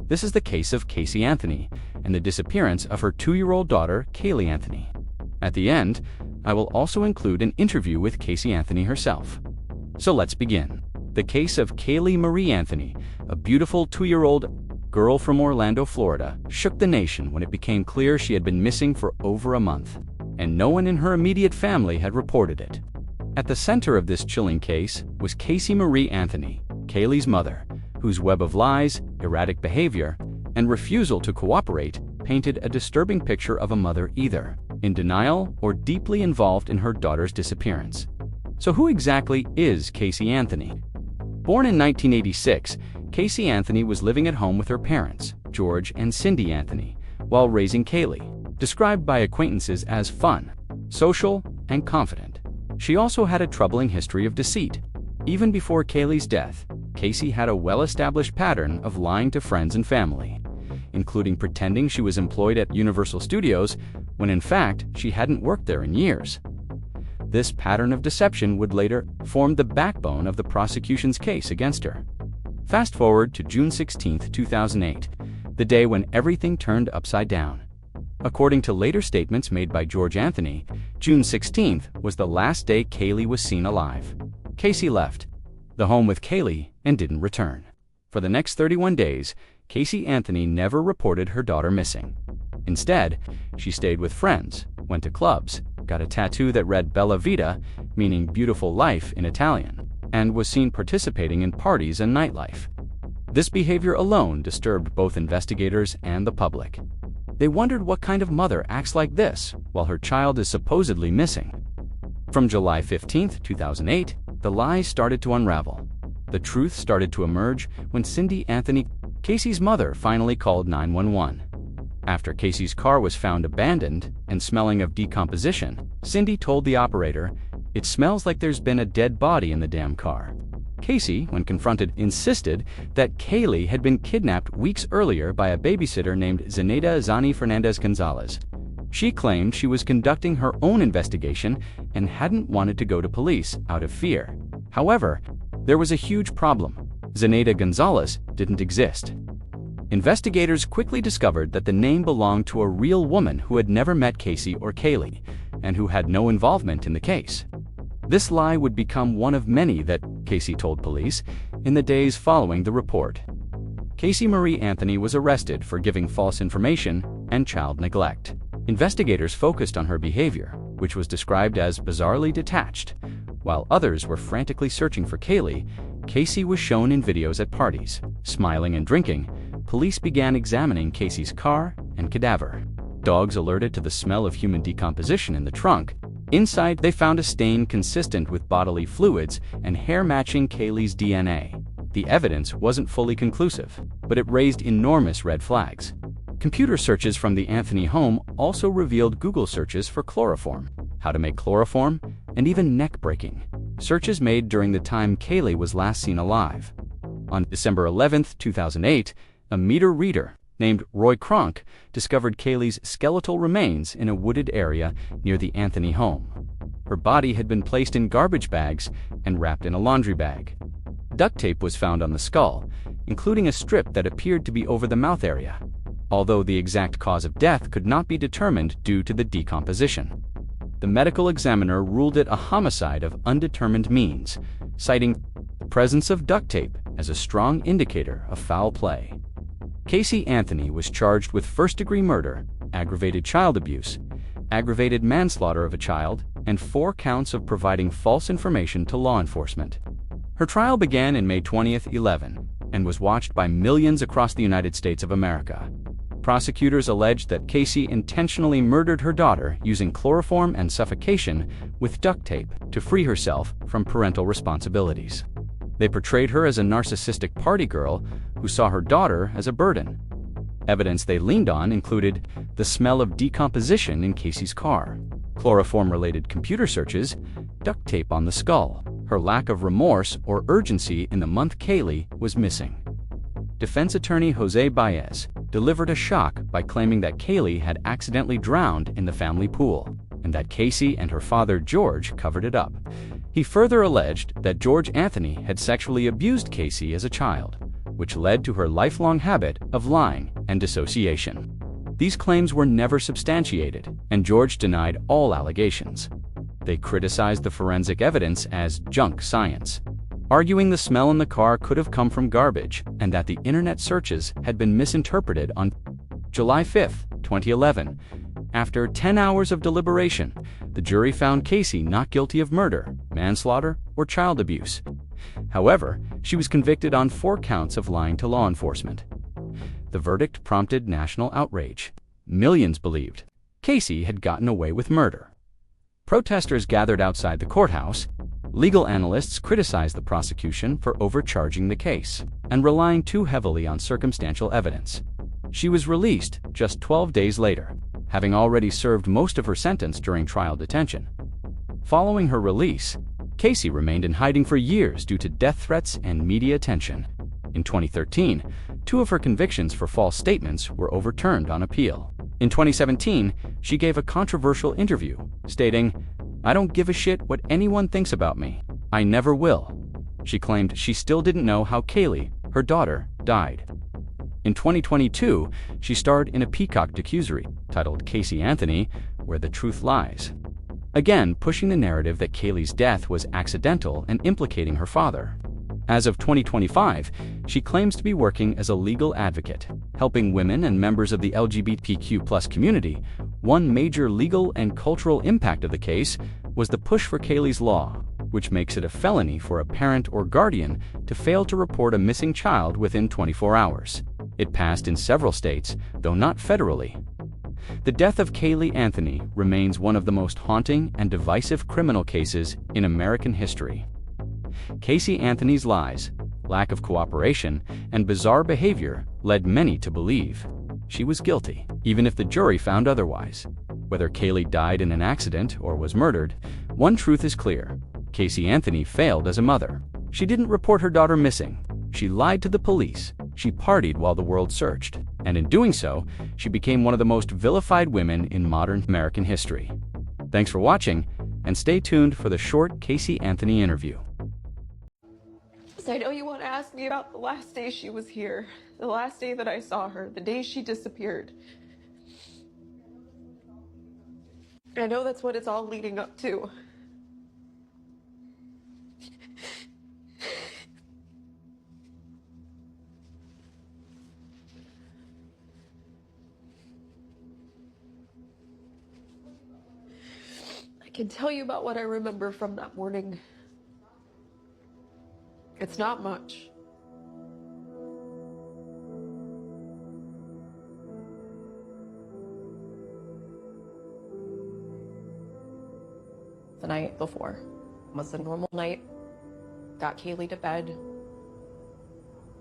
This is the case of Casey Anthony and the disappearance of her 2-year-old daughter, Caylee Anthony. At the end, I will also include an interview with Casey Anthony herself. So let's begin. The case of Caylee Marie Anthony, a beautiful 2-year-old girl from Orlando, Florida, shook the nation when it became clear she had been missing for over a month, and no one in her immediate family had reported it. At the center of this chilling case was Casey Marie Anthony, Caylee's mother, whose web of lies, erratic behavior, and refusal to cooperate painted a disturbing picture of a mother either in denial or deeply involved in her daughter's disappearance. So who exactly is Casey Anthony? Born in 1986, Casey Anthony was living at home with her parents, George and Cindy Anthony, while raising Caylee, described by acquaintances as fun, social, and confident. She also had a troubling history of deceit. Even before Caylee's death, Casey had a well-established pattern of lying to friends and family, including pretending she was employed at Universal Studios when in fact she hadn't worked there in years. This pattern of deception would later form the backbone of the prosecution's case against her. Fast forward to June 16, 2008, the day when everything turned upside down. According to later statements made by George Anthony, June 16th was the last day Caylee was seen alive. Casey left the home with Caylee and didn't return. For the next 31 days, Casey Anthony never reported her daughter missing. Instead, she stayed with friends, went to clubs, got a tattoo that read Bella Vita, meaning beautiful life in Italian, and was seen participating in parties and nightlife. This behavior alone disturbed both investigators and the public. They wondered what kind of mother acts like this while her child is supposedly missing. From July 15, 2008, the lies started to unravel. The truth started to emerge when Cindy Anthony, Casey's mother, finally called 911. After Casey's car was found abandoned and smelling of decomposition, Cindy told the operator, "It smells like there's been a dead body in the damn car." Casey, when confronted, insisted that Caylee had been kidnapped weeks earlier by a babysitter named Zenaida Zani Fernandez Gonzalez. She claimed she was conducting her own investigation and hadn't wanted to go to police out of fear. However, there was a huge problem. Zenaida Gonzalez didn't exist. Investigators quickly discovered that the name belonged to a real woman who had never met Casey or Caylee, and who had no involvement in the case. This lie would become one of many that Casey told police in the days following the report. Casey Marie Anthony was arrested for giving false information and child neglect. Investigators focused on her behavior, which was described as bizarrely detached. While others were frantically searching for Caylee, Casey was shown in videos at parties, smiling and drinking. Police began examining Casey's car and cadaver. Dogs alerted to the smell of human decomposition in the trunk. Inside, they found a stain consistent with bodily fluids and hair matching Caylee's DNA. The evidence wasn't fully conclusive, but it raised enormous red flags. Computer searches from the Anthony home also revealed Google searches for chloroform, how to make chloroform, and even neck-breaking, searches made during the time Caylee was last seen alive. On December 11, 2008, a meter reader named Roy Kronk discovered Caylee's skeletal remains in a wooded area near the Anthony home. Her body had been placed in garbage bags and wrapped in a laundry bag. Duct tape was found on the skull, including a strip that appeared to be over the mouth area, although the exact cause of death could not be determined due to the decomposition. The medical examiner ruled it a homicide of undetermined means, citing the presence of duct tape as a strong indicator of foul play. Casey Anthony was charged with first-degree murder, aggravated child abuse, aggravated manslaughter of a child, and 4 counts of providing false information to law enforcement. Her trial began in May 2011 and was watched by millions across the United States of America. Prosecutors alleged that Casey intentionally murdered her daughter using chloroform and suffocation with duct tape to free herself from parental responsibilities. They portrayed her as a narcissistic party girl who saw her daughter as a burden. Evidence they leaned on included the smell of decomposition in Casey's car, chloroform-related computer searches, duct tape on the skull, her lack of remorse or urgency in the month Caylee was missing. Defense attorney Jose Baez delivered a shock by claiming that Caylee had accidentally drowned in the family pool, and that Casey and her father George covered it up. He further alleged that George Anthony had sexually abused Casey as a child, which led to her lifelong habit of lying and dissociation. These claims were never substantiated, and George denied all allegations. They criticized the forensic evidence as junk science, arguing the smell in the car could have come from garbage and that the internet searches had been misinterpreted. On July 5, 2011, after 10 hours of deliberation, the jury found Caylee not guilty of murder, manslaughter, or child abuse. However, she was convicted on 4 counts of lying to law enforcement. The verdict prompted national outrage. Millions believed Caylee had gotten away with murder. Protesters gathered outside the courthouse. Legal analysts criticized the prosecution for overcharging the case and relying too heavily on circumstantial evidence. She was released just 12 days later, having already served most of her sentence during trial detention. Following her release, Caylee remained in hiding for years due to death threats and media attention. In 2013, 2 of her convictions for false statements were overturned on appeal. In 2017, she gave a controversial interview, stating, "I don't give a shit what anyone thinks about me. I never will." She claimed she still didn't know how Caylee, her daughter, died. In 2022, she starred in a Peacock docuserie titled Casey Anthony, Where the Truth Lies, again pushing the narrative that Caylee's death was accidental and implicating her father. As of 2025, she claims to be working as a legal advocate, helping women and members of the LGBTQ+ community. One major legal and cultural impact of the case was the push for Caylee's Law, which makes it a felony for a parent or guardian to fail to report a missing child within 24 hours. It passed in several states, though not federally. The death of Caylee Anthony remains one of the most haunting and divisive criminal cases in American history. Casey Anthony's lies, lack of cooperation, and bizarre behavior led many to believe she was guilty, even if the jury found otherwise. Whether Caylee died in an accident or was murdered, one truth is clear: Casey Anthony failed as a mother. She didn't report her daughter missing. She lied to the police. She partied while the world searched. And in doing so, she became one of the most vilified women in modern American history. Thanks for watching, and stay tuned for the short Casey Anthony interview. I know you want to ask me about the last day she was here, the last day that I saw her, the day she disappeared. I know that's what it's all leading up to. I can tell you about what I remember from that morning. It's not much. The night before was a normal night. Got Caylee to bed.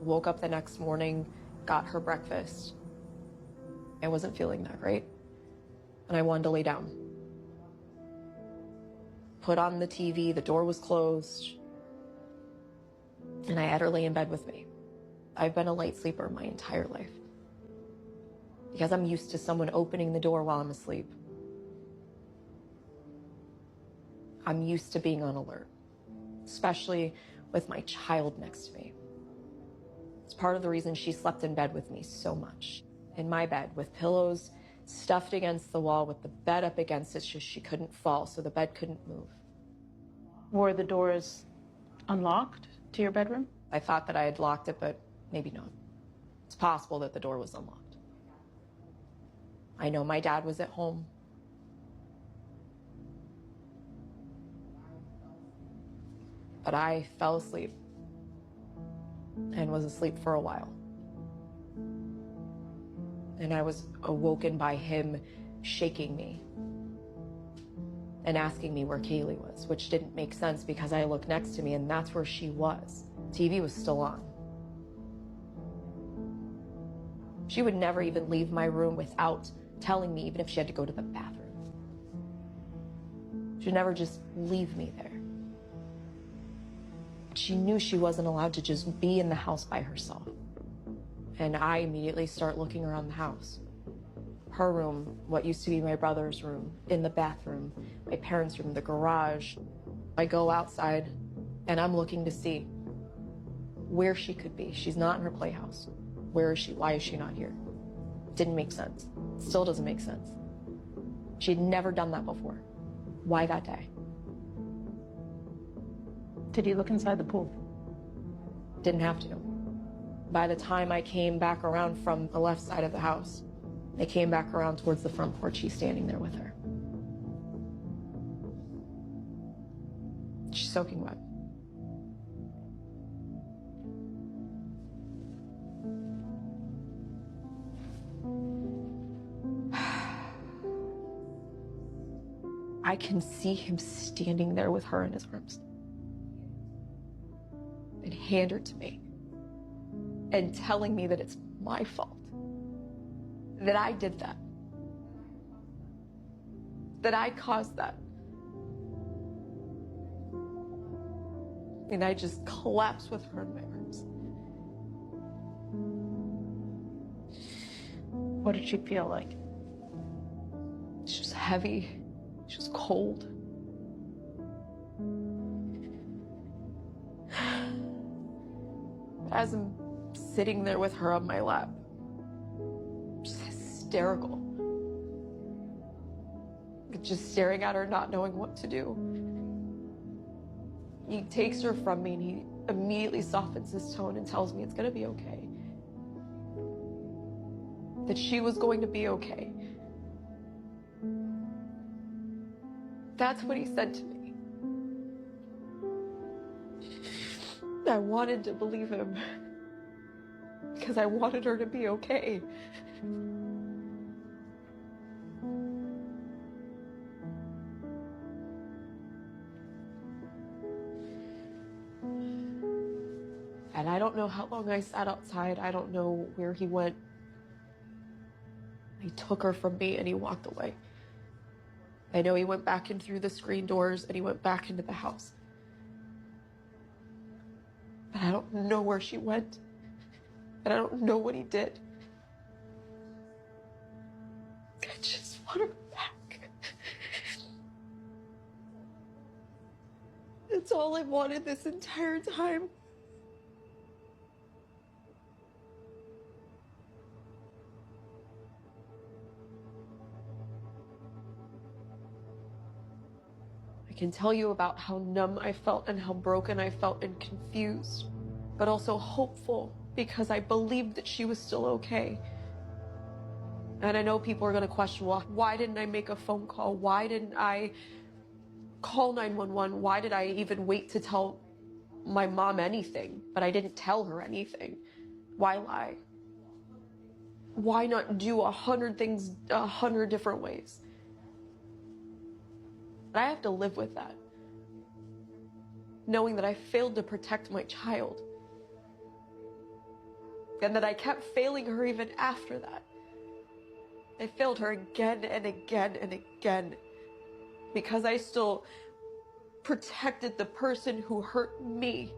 Woke up the next morning, got her breakfast. I wasn't feeling that great, and I wanted to lay down. Put on the TV, the door was closed, and I had her lay in bed with me. I've been a light sleeper my entire life because I'm used to someone opening the door while I'm asleep. I'm used to being on alert, especially with my child next to me. It's part of the reason she slept in bed with me so much. In my bed with pillows stuffed against the wall with the bed up against it so she couldn't fall, so the bed couldn't move. Were the doors unlocked to your bedroom? I thought that I had locked it, but maybe not. It's possible that the door was unlocked. I know my dad was at home. But I fell asleep and was asleep for a while. And I was awoken by him shaking me and asking me where Caylee was, which didn't make sense because I looked next to me and that's where she was. TV was still on. She would never even leave my room without telling me, even if she had to go to the bathroom. She'd never just leave me there. She knew she wasn't allowed to just be in the house by herself. And I immediately start looking around the house. Her room, what used to be my brother's room, in the bathroom, my parents' room, the garage. I go outside and I'm looking to see where she could be. She's not in her playhouse. Where is she? Why is she not here? Didn't make sense. Still doesn't make sense. She'd never done that before. Why that day? Did you look inside the pool? Didn't have to. By the time I came back around from the left side of the house, I came back around towards the front porch. She's standing there with her. She's soaking wet. I can see him standing there with her in his arms and hand her to me and telling me that it's my fault, that I did that, that I caused that. And I just collapsed with her in my arms. What did she feel like? She was heavy. She was cold. As I'm sitting there with her on my lap, just hysterical. Just staring at her, not knowing what to do. He takes her from me and he immediately softens his tone and tells me it's gonna be okay. That she was going to be okay. That's what he said to me. I wanted to believe him because I wanted her to be okay. And I don't know how long I sat outside. I don't know where he went. He took her from me and he walked away. I know he went back in through the screen doors and he went back into the house. But I don't know where she went. And I don't know what he did. I just want her back. That's all I've wanted this entire time. I can tell you about how numb I felt and how broken I felt and confused, but also hopeful because I believed that she was still okay. And I know people are going to question, well, why didn't I make a phone call? Why didn't I call 911? Why did I even wait to tell my mom anything? But I didn't tell her anything. Why lie? Why not do 100 things 100 different ways? But I have to live with that, knowing that I failed to protect my child, and that I kept failing her even after that. I failed her again and again and again because I still protected the person who hurt me.